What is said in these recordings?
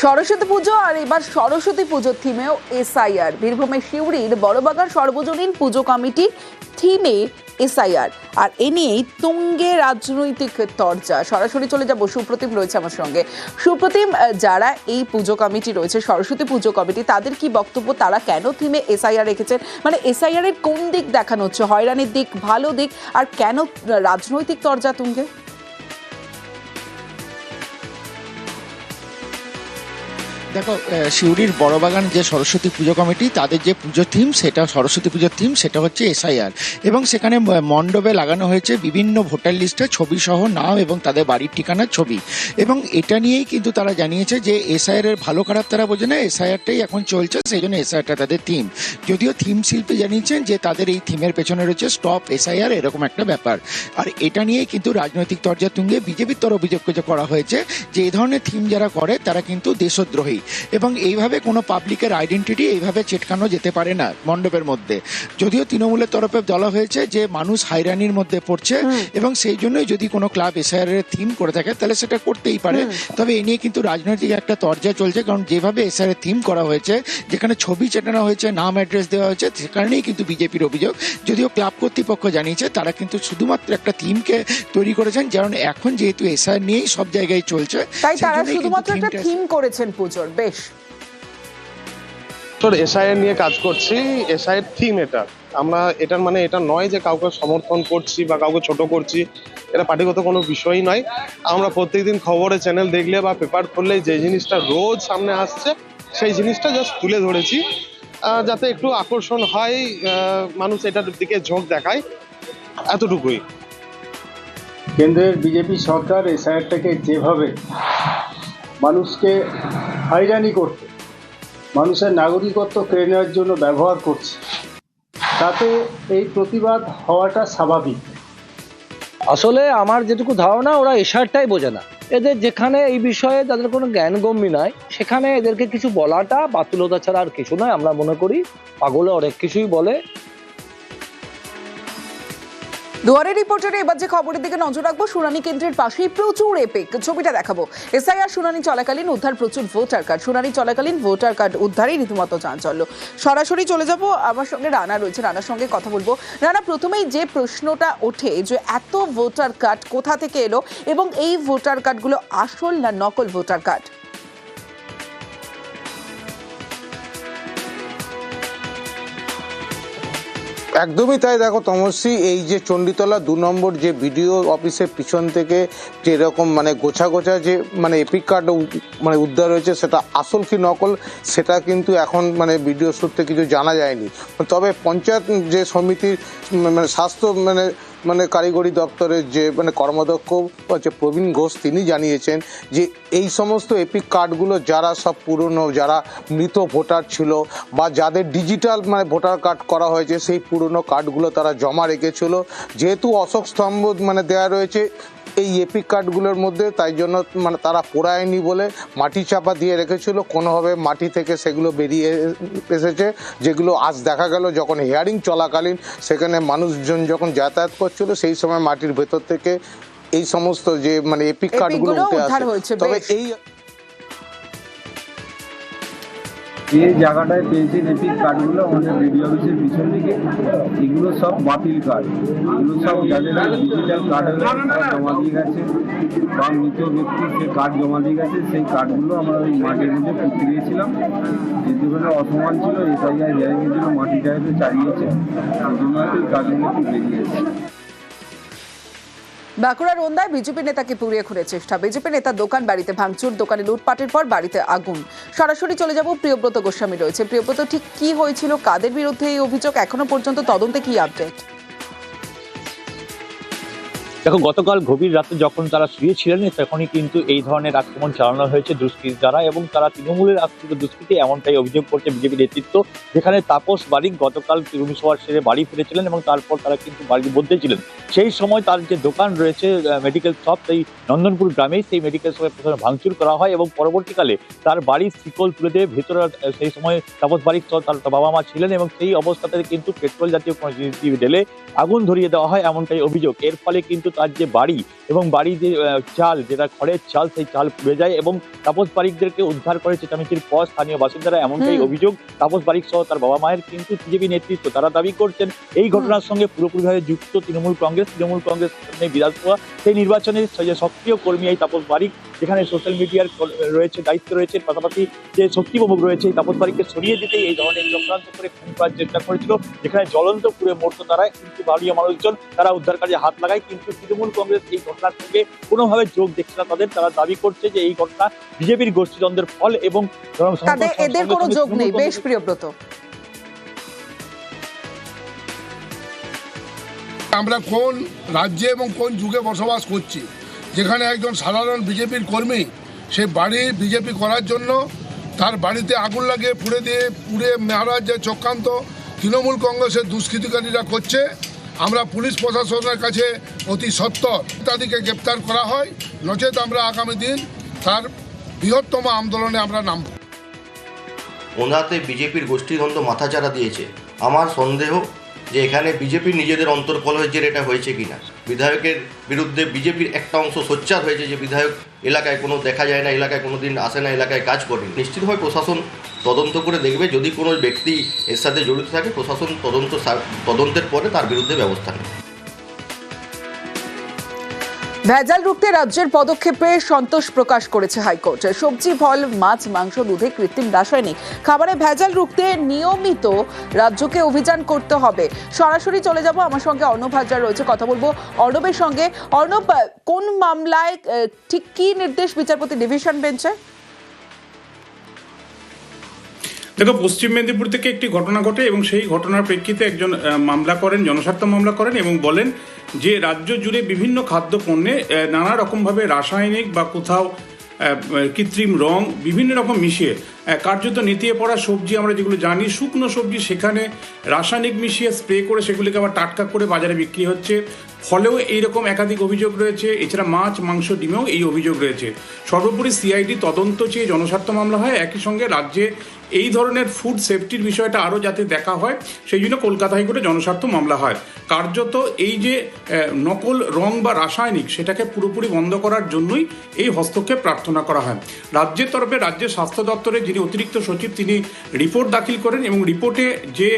সরস্বতী পুজো আর এবার সরস্বতী পুজোর থিমেও এসআইআর। বীরভূমের সিউড়ির বড়বাগান সর্বজনীন পুজো কমিটি থিমে এসআইআর, আর এ নিয়েই তুঙ্গে রাজনৈতিক তরজা। সরাসরি চলে যাব, সুপ্রতিম রয়েছে আমার সঙ্গে। সুপ্রতিম, যারা এই পুজো কমিটি রয়েছে, সরস্বতী পুজো কমিটি, তাদের কি বক্তব্য? তারা কেন থিমে এসআইআর রেখেছেন? মানে এসআইআর এর কোন দিক দেখানো হচ্ছে? হয়রানির দিক, ভালো দিক, আর কেন রাজনৈতিক তরজা তুঙ্গে? দেখো, সিউড়ির বড়বাগান যে সরস্বতী পুজো কমিটি, তাদের যে পুজো থিম, সেটা সরস্বতী পুজোর থিম, সেটা হচ্ছে এসআইআর। এবং সেখানে মণ্ডপে লাগানো হয়েছে বিভিন্ন ভোটার লিস্টের ছবি সহ নাম এবং তাদের বাড়ির ঠিকানার ছবি। এবং এটা নিয়েই কিন্তু তারা জানিয়েছে যে এসআইআর এর ভালো খারাপ তারা বোঝে না, এসআইআরটাই এখন চলছে, সেই জন্য এসআইআরটা তাদের থিম। যদিও থিম শিল্পী জানিয়েছেন যে তাদের এই থিমের পেছনে রয়েছে স্টপ এসআইআর, এরকম একটা ব্যাপার। আর এটা নিয়েই কিন্তু রাজনৈতিক তরজা তুঙ্গে বিজেপির তরফ অভিযোগ করা হয়েছে যে এই ধরনের থিম যারা করে তারা কিন্তু দেশদ্রোহী, এবং এইভাবে কোনো পাবলিকের আইডেন্টিটি এইভাবে চেটকানো যেতে পারে না মণ্ডপের মধ্যে। যদিও তৃণমূলের তরফে বলা হয়েছে যে মানুষ হয়রানির মধ্যে পড়ছে, এবং সেই জন্যই যদি কোনো ক্লাব এসআইআর এর থিম করে থাকে তাহলে সেটা করতেই পারে। তবে এ নিয়ে কিন্তু রাজনৈতিক একটা তরজা চলছে, কারণ যেভাবে এসআইআর এর থিম করা হয়েছে, যেখানে ছবি চেটানো হয়েছে, নাম অ্যাড্রেস দেওয়া হয়েছে, সেখানেই কিন্তু বিজেপির অভিযোগ। যদিও ক্লাব কর্তৃপক্ষ জানিয়েছে তারা কিন্তু শুধুমাত্র একটা থিমকে তৈরি করেছেন, কারণ এখন যেহেতু এসআইআর নিয়েই সব জায়গায় চলছে, তাই তারা শুধুমাত্র একটা থিম করেছেন পুজোর। বেশ, এসআইআর নিয়ে কাজ করছি, এসআইআর থিম এটা। আমরা এটার মানে এটা নয় যে কাউকে সমর্থন করছি বা কাউকে ছোট করছি, এটা পার্টিগত কোনো বিষয়ই নয়। আমরা প্রত্যেকদিন খবরের চ্যানেল দেখলে বা পেপার খুললে যে জিনিসটা রোজ সামনে আসছে, সেই জিনিসটা জাস্ট তুলে ধরেছি, যাতে একটু আকর্ষণ হয়, মানুষ এটার দিকে ঝোঁক দেখায়, এতটুকুই। কেন্দ্রের বিজেপি সরকার এসআইআরটাকে যেভাবে মানুষকে হয়রানি করতে, মানুষের নাগরিকত্ব কেড়ে নেওয়ার জন্য ব্যবহার করছে, তাতে এই প্রতিবাদ হওয়াটা স্বাভাবিক। আসলে আমার যেটুকু ধারণা, ওরা এশারটাই বোঝে না। এদের যেখানে এই বিষয়ে তাদের কোনো জ্ঞানগম্যি নাই, সেখানে এদেরকে কিছু বলাটা বাতুলতা ছাড়া আর কিছু নয়। আমরা মনে করি পাগলে অনেক কিছুই বলে। দুয়ারে রিপোর্টারে এবার যে খবরের দিকে নজর রাখবো, শুনানি কেন্দ্রের পাশেই প্রচুর এপিক। ছবিটা দেখাবো। এসআইআর শুনানি চলাকালীন উদ্ধার প্রচুর ভোটার কার্ড। শুনানি চলাকালীন ভোটার কার্ড উদ্ধারে রীতিমতো চাঞ্চল্য। সরাসরি চলে যাব, আমার সঙ্গে রানা রয়েছে, রানার সঙ্গে কথা বলবো। রানা, প্রথমেই যে প্রশ্নটা ওঠে যে এত ভোটার কার্ড কোথা থেকে এলো, এবং এই ভোটার কার্ডগুলো আসল না নকল ভোটার কার্ড? একদমই তাই। দেখো তমস্বী, এই যে চণ্ডীতলা 2 নম্বর যে বিডিও অফিসের পিছন থেকে যেরকম মানে গোছা গোছা যে মানে এপিক কার্ড মানে উদ্ধার হয়েছে, সেটা আসল কি নকল সেটা কিন্তু এখন মানে বিডিও সূত্রে কিছু জানা যায়নি। তবে পঞ্চায়েত যে সমিতির মানে স্বাস্থ্য মানে কারিগরি দপ্তরের যে মানে কর্মদক্ষ হচ্ছে প্রবীণ ঘোষ, তিনি জানিয়েছেন যে এই সমস্ত এপিক কার্ডগুলো যারা সব পুরনো, যারা মৃত ভোটার ছিল বা যাদের ডিজিটাল মানে ভোটার কার্ড করা হয়েছে, সেই পুরনো কার্ডগুলো তারা জমা রেখেছিল। যেহেতু অশোক স্তম্ভ মানে দেওয়া রয়েছে এই এপিক কার্ডগুলোর মধ্যে, তাই জন্য মানে তারা পোড়ায়নি বলে মাটি চাপা দিয়ে রেখেছিল। কোনোভাবে মাটি থেকে সেগুলো বেরিয়ে এসেছে, যেগুলো আজ দেখা গেল যখন হিয়ারিং চলাকালীন সেখানে মানুষজন যখন যাতায়াত করছিল, সেই সময় মাটির ভেতর থেকে এই সমস্ত যে মানে এপিক কার্ডগুলো উঠে আসে। তবে এই জায়গাটায় পেয়েছেন এপিক কার্ডগুলো আমাদের বিডিও অফিসের পিছন দিকে, এগুলো সব বাতিল কার্ড। এগুলো সব যাদের ডিজিটাল কার্ড জমা দিয়ে গেছে বা মৃত ব্যক্তির যে কার্ড জমা দিয়ে গেছে, সেই কার্ডগুলো আমরা ওই মাটির মধ্যে পুঁতে দিয়েছিলাম। যেগুলো অসমান ছিল, এসআইআর হিয়ারিংয়ের জন্য মাটি টাইপে চালিয়েছে, সেই জন্য হয়তো এই কার্ডগুলো একটু বেরিয়েছে। বাঁকুড়া রোন্দায় বিজেপি নেতাকে পুড়িয়ে খুনের চেষ্টা। বিজেপি নেতার দোকান বাড়িতে ভাঙচুর, দোকানে লুটপাটের পর বাড়িতে আগুন। সরাসরি চলে যাব, প্রিয়ব্রত গোস্বামী রয়েছে। প্রিয়ব্রত, ঠিক কি হয়েছিল, কাদের বিরুদ্ধে এই অভিযোগ, এখনো পর্যন্ত তদন্তে কি আপডেট? দেখো, গতকাল গভীর রাতে যখন তারা শুয়েছিলেন, তখনই কিন্তু এই ধরনের আক্রমণ চালানো হয়েছে দুষ্কৃতী দ্বারা, এবং তারা তৃণমূলের আশ্রিত দুষ্কৃতী, এমনটাই অভিযোগ করছে বিজেপি নেতৃত্ব। যেখানে তাপস বারিক গতকাল রুমিসভার সেরে বাড়ি ফিরেছিলেন, এবং তারপর তারা কিন্তু বাড়ির মধ্যে ছিলেন। সেই সময় তার যে দোকান রয়েছে মেডিকেল শপ, সেই নন্দনপুর গ্রামেই সেই মেডিকেল শপে প্রথমে ভাঙচুর করা হয়, এবং পরবর্তীকালে তার বাড়ির শিকল তুলে দিয়ে ভেতরে, সেই সময় তাপস বারিক তার বাবা মা ছিলেন, এবং সেই অবস্থাতে কিন্তু পেট্রোল জাতীয় কোনো জিনিস দিয়ে ঢেলে আগুন ধরিয়ে দেওয়া হয়, এমনটাই অভিযোগ। এর ফলে কিন্তু তার যে বাড়ি এবং বাড়ি যে চাল, যেটা খড়ের চাল, সেই চাল পুড়ে যায় এবং তাপস বারিকদেরকে উদ্ধার করে চেঁচামেচির পর স্থানীয় বাসিন্দারা। এমনটাই অভিযোগ তাপস বারিক সহ তার বাবা মায়ের। কিন্তু বিজেপি নেতৃত্ব তারা দাবি করছেন এই ঘটনার সঙ্গে পুরোপুরিভাবে যুক্ত তৃণমূল কংগ্রেস বিধানসভা সেই নির্বাচনের যে সক্রিয় কর্মী এই তাপস বারিক, যেখানে সোশ্যাল মিডিয়ার রয়েছে দায়িত্ব রয়েছে, পাশাপাশি যে শক্তিপ্রমুখ রয়েছে এই তাপস বারিককে সরিয়ে দিতেই এই ধরনের চক্রান্ত করে খুন করার চেষ্টা করেছিল, যেখানে জ্বলন্ত পুড়ে মরত তারা। কিন্তু ভারতীয় মানুষজন তারা উদ্ধার কাজে হাত লাগায়, কিন্তু তৃণমূল কংগ্রেস এই ঘটনার সঙ্গে কোনোভাবে যোগ দেখছে না তাদের। তারা দাবি করছে যে এই ঘটনা বিজেপির গোষ্ঠীদ্বন্দ্বের ফল এবং এদের কোনো যোগ নেই। বেশ প্রিয়ব্রত, আমরা কোন রাজ্যে এবং কোন যুগে বসবাস করছি, যেখানে একজন সাধারণ বিজেপির কর্মী সে বাড়ি বিজেপি করার জন্য তার বাড়িতে আগুন লাগিয়ে পুড়ে মারার যে চক্রান্ত তৃণমূল কংগ্রেসের দুষ্কৃতিকারীরা করছে, আমরা পুলিশ প্রশাসনের কাছে অতি সত্বর তাদেরকে গ্রেপ্তার করা হয়, নচেত আমরা আগামী দিন তার বৃহত্তম আন্দোলনে আমরা নামব। ওনাতে বিজেপির গোষ্ঠীদ্বন্দ্ব মাথাচাড়া দিয়েছে। আমার সন্দেহ যে এখানে বিজেপির নিজেদের অন্তর্কলহের জেরে এটা হয়েছে কিনা। বিধায়কের বিরুদ্ধে বিজেপির একটা অংশ সোচ্চার হয়েছে যে বিধায়ক এলাকায় কোনো দেখা যায় না, এলাকায় কোনো দিন আসে না, এলাকায় কাজ করেন। নিশ্চিতভাবে প্রশাসন তদন্ত করে দেখবে, যদি কোনো ব্যক্তি এর সাথে জড়িত থাকে প্রশাসন তদন্তের পরে তার বিরুদ্ধে ব্যবস্থা নেবে। ভেজাল রুখতে রাজ্যের পদক্ষেপে সন্তোষ প্রকাশ করেছে হাইকোর্ট। সবজি, ফল, মাছ, মাংস, দুধে কৃত্রিম রাসায়নিক খাবারে ভেজাল রুখতে নিয়মিত রাজ্যকে অভিযান করতে হবে। সরাসরি চলে যাব, আমার সঙ্গে অর্ণব হাজরা রয়েছে, কথা বলবো অর্ণবের সঙ্গে। অর্ণব, কোন মামলায় ঠিক কি নির্দেশ বিচারপতি ডিভিশন বেঞ্চে? দেখো, পশ্চিম মেদিনীপুর থেকে একটি ঘটনা ঘটে এবং সেই ঘটনার প্রেক্ষিতে একজন মামলা করেন, জনস্বার্থ মামলা করেন এবং বলেন যে রাজ্য জুড়ে বিভিন্ন খাদ্য পণ্যে নানা রকমভাবে রাসায়নিক বা কোথাও কৃত্রিম রং বিভিন্ন রকম মিশিয়ে কার্যত নেতিয়ে পড়া সবজি, আমরা যেগুলো জানি শুকনো সবজি, সেখানে রাসায়নিক মিশিয়ে স্প্রে করে সেগুলিকে আবার টাটকা করে বাজারে বিক্রি হচ্ছে। ফলেও এইরকম একাধিক অভিযোগ রয়েছে। এছাড়া মাছ, মাংস, ডিমেও এই অভিযোগ রয়েছে। সর্বোপরি সিআইডি তদন্ত চেয়ে জনস্বার্থ মামলা হয়। একই সঙ্গে রাজ্যে এই ধরনের ফুড সেফটির বিষয়টা আরও যাতে দেখা হয় সেই জন্য কলকাতা হাইকোর্টে জনস্বার্থ মামলা হয়। কার্যত এই যে নকল রং বা রাসায়নিক সেটাকে পুরোপুরি বন্ধ করার জন্যই এই হস্তক্ষেপ প্রার্থনা করা হয়। রাজ্যের তরফে রাজ্যের স্বাস্থ্য দপ্তরের যিনি অতিরিক্ত সচিব তিনি রিপোর্ট দাখিল করেন এবং রিপোর্টে যে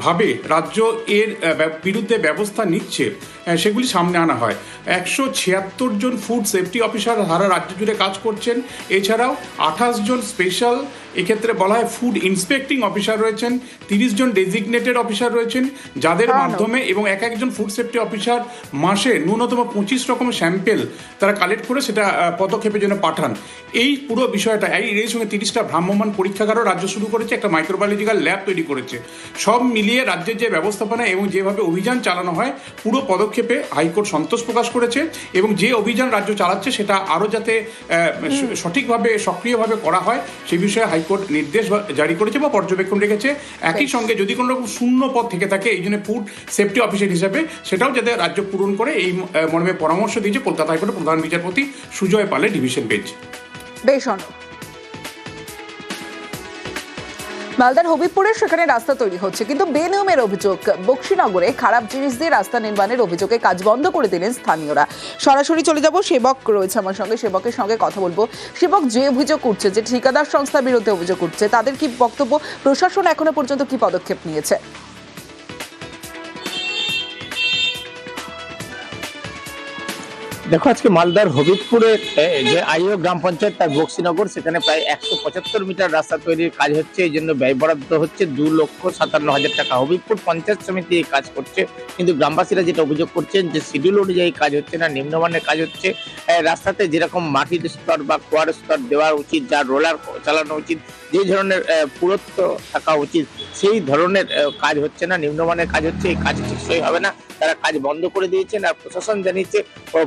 ভাবে রাজ্য এর বিরুদ্ধে ব্যবস্থা নিচ্ছে সেগুলি সামনে আনা হয়। 176 জন ফুড সেফটি অফিসার সারা রাজ্য জুড়ে কাজ করছেন। এছাড়াও 28 জন স্পেশাল, এক্ষেত্রে বলা হয় ফুড ইন্সপেক্টিং অফিসার রয়েছেন, 30 জন ডেজিগনেটেড অফিসার রয়েছেন, যাদের মাধ্যমে এবং এক একজন ফুড সেফটি অফিসার মাসে ন্যূনতম 25 রকমের স্যাম্পেল তারা কালেক্ট করে সেটা পদক্ষেপের জন্য পাঠান। এই পুরো বিষয়টা এই সঙ্গে 30টা ভ্রাম্যমাণ পরীক্ষাগারও রাজ্য শুরু করেছে, একটা মাইক্রোবায়োলজিক্যাল ল্যাব তৈরি করেছে। সব মিলিয়ে রাজ্যের যে ব্যবস্থাপনা এবং যেভাবে অভিযান চালানো হয় পুরো পদক্ষেপে হাইকোর্ট সন্তোষ প্রকাশ করেছে এবং যে অভিযান রাজ্য চালাচ্ছে সেটা আরও যাতে সঠিকভাবে সক্রিয়ভাবে করা হয় সেই বিষয়ে হাইকোর্ট নির্দেশ জারি করেছে বা পর্যবেক্ষণ রেখেছে। একই সঙ্গে যদি কোনো রকম শূন্য পদ থেকে থাকে এই জন্য ফুড সেফটি অফিসার হিসেবে সেটাও যাতে রাজ্য পূরণ করে এই মর্মে পরামর্শ দিয়েছে কলকাতা হাইকোর্টের প্রধান বিচারপতি সুজয় পালের ডিভিশন বেঞ্চ। বেশ, মালদার হবিবপুরের সেখানে রাস্তা তৈরি হচ্ছে, কিন্তু বেনিয়মের অভিযোগ। বক্সিনগরে খারাপ জিনিস দিয়ে রাস্তা নির্মাণের অভিযোগে কাজ বন্ধ করে দিলেন স্থানীয়রা। সরাসরি চলে যাব, সেবক রয়েছে আমার সঙ্গে, সেবকের সঙ্গে কথা বলবো। সেবক, যে অভিযোগ উঠছে, যে ঠিকাদার সংস্থার বিরুদ্ধে অভিযোগ উঠছে, তাদের কি বক্তব্য? প্রশাসন এখনো পর্যন্ত কি পদক্ষেপ নিয়েছে? দেখো, আজকে মালদার হবিবপুরে যে আইও গ্রাম পঞ্চায়েত তার বক্সিনগর, সেখানে প্রায় 175 মিটার রাস্তা তৈরির কাজ হচ্ছে। এই জন্য ব্যয় বরাদ্দ হচ্ছে 2,57,000 টাকা। হবিবপুর পঞ্চায়েত সমিতি এই কাজ করছে, কিন্তু গ্রামবাসীরা যেটা অভিযোগ করছেন যে শিডিউল অনুযায়ী কাজ হচ্ছে না, নিম্নমানের কাজ হচ্ছে। রাস্তাতে যেরকম মাটির স্তর বা কোয়ার স্তর দেওয়া উচিত, যা রোলার চালানো উচিত, যে ধরনের পুরুত্ব থাকা উচিত সেই ধরনের কাজ হচ্ছে না, নিম্নমানের কাজ হচ্ছে। এই কাজ ঠিকই হবে না, তারা কাজ বন্ধ করে দিয়েছেন। আর প্রশাসন জানিয়েছে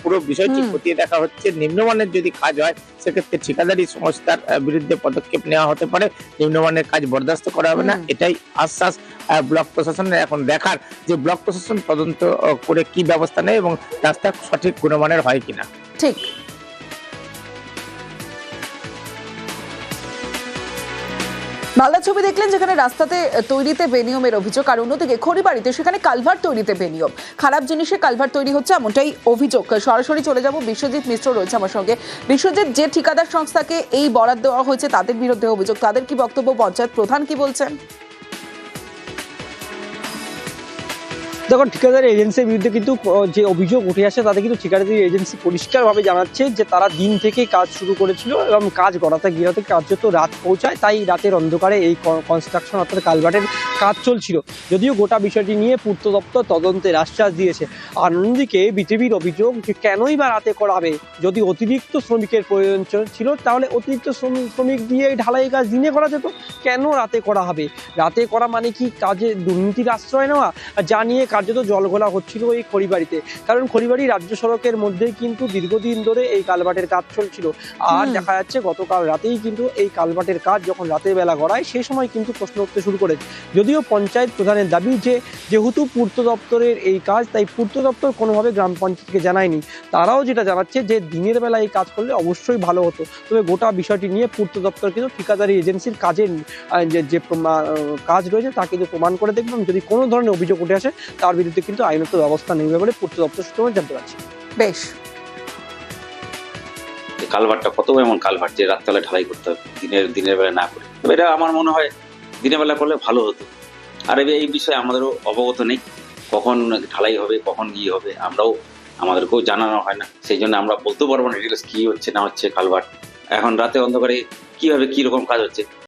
পুরো বিষয়টি খতিয়ে দেখা হচ্ছে। নিম্নমানের যদি কাজ হয় সেক্ষেত্রে ঠিকাদারি সংস্থার বিরুদ্ধে পদক্ষেপ নেওয়া হতে পারে, নিম্নমানের কাজ বরদাস্ত করা হবে না, এটাই আশ্বাস ব্লক প্রশাসনের। এখন দেখার যে ব্লক প্রশাসন তদন্ত করে কি ব্যবস্থা নেয় এবং রাস্তা সঠিক গুণমানের হয় কিনা। ঠিক। মালদা ছবি দেখলেন, যেখানে রাস্তাতে তৈরিতে বেনিয়মের অভিযোগ, আর অন্যদিকে খড়িবাড়িতে সেখানে কালভার্ট তৈরিতে বেনিয়ম। খারাপ জিনিসে কালভার্ট তৈরি হচ্ছে, এমনটাই অভিযোগ। সরাসরি চলে যাব, বিশ্বজিৎ মিশ্র রয়েছে আমার সঙ্গে। বিশ্বজিৎ, যে ঠিকাদার সংস্থাকে এই বরাদ দেওয়া হয়েছে তাদের বিরুদ্ধে অভিযোগ, তাদের কি বক্তব্য, পঞ্চায়েত প্রধান কি বলছেন? দেখুন, ঠিকাদারি এজেন্সির বিরুদ্ধে কিন্তু যে অভিযোগ উঠে আসে তাতে কিন্তু ঠিকাদারি এজেন্সি পরিষ্কারভাবে জানাচ্ছে যে তারা দিন থেকেই কাজ শুরু করেছিল এবং কাজ গড়াতে গিরাতে কার্যত রাত পৌঁছায়, তাই রাতের অন্ধকারে এই কনস্ট্রাকশন অর্থাৎ কালভার্টের কাজ চলছিল। যদিও গোটা বিষয়টি নিয়ে পূর্ত দপ্তর তদন্তের আশ্বাস দিয়েছে। আর অন্যদিকে বিজেপির অভিযোগ যে কেনই বা রাতে করাবে, যদি অতিরিক্ত শ্রমিকের প্রয়োজন ছিল তাহলে অতিরিক্ত শ্রমিক দিয়ে ঢালাই কাজ দিনে করা যেত, কেন রাতে করা হবে? রাতে করা মানে কি কাজে দুর্নীতির আশ্রয় নেওয়া? যা নিয়ে কার্যত জলঘোলা হচ্ছিল এই খড়িবাড়িতে। কারণ খড়িবাড়ি রাজ্য সড়কের মধ্যেই কিন্তু দীর্ঘদিন ধরে এই কালভার্টের কাজ চলছিল। আর দেখা যাচ্ছে গতকাল রাতেই কিন্তু এই কালভার্টের কাজ যখন রাতের বেলা গড়ায় সেই সময় কিন্তু প্রশ্ন উঠতে শুরু করেছে। যদিও পঞ্চায়েত প্রধানের দাবি যে যেহেতু পূর্ত দপ্তরের এই কাজ, তাই পূর্ত দপ্তর কোনোভাবে গ্রাম পঞ্চায়েতকে জানায়নি। তারাও যেটা জানাচ্ছে যে দিনের বেলা এই কাজ করলে অবশ্যই ভালো হতো। তবে গোটা বিষয়টি নিয়ে পূর্ত দপ্তর কিন্তু ঠিকাদারি এজেন্সির কাজের যে কাজ রয়েছে তা কিন্তু প্রমাণ করে দেখবেন। যদি কোনো ধরনের অভিযোগ উঠে আসে তার বিরুদ্ধে কিন্তু আইনত ব্যবস্থা নেবে বলে পূর্ত দপ্তর সূত্রে জানতে পারছি। বেশ, কালভার্টটা কত এমন কালভার্ট যে রাতবেলা ঢালাই করতে হবে, দিনের বেলা না করে। এটা আমার মনে হয় দিনের বেলা করলে ভালো হতো। আর এই বিষয়ে আমাদেরও অবগত নেই, কখন ঢালাই হবে, কখন কি হবে আমাদেরকেও জানানো হয় না। সেই জন্য আমরা বলতে পারবো না ডিটেলস কি হচ্ছে না হচ্ছে কালভার্ট। এখন রাতে অন্ধকারে কিভাবে কি রকম কাজ হচ্ছে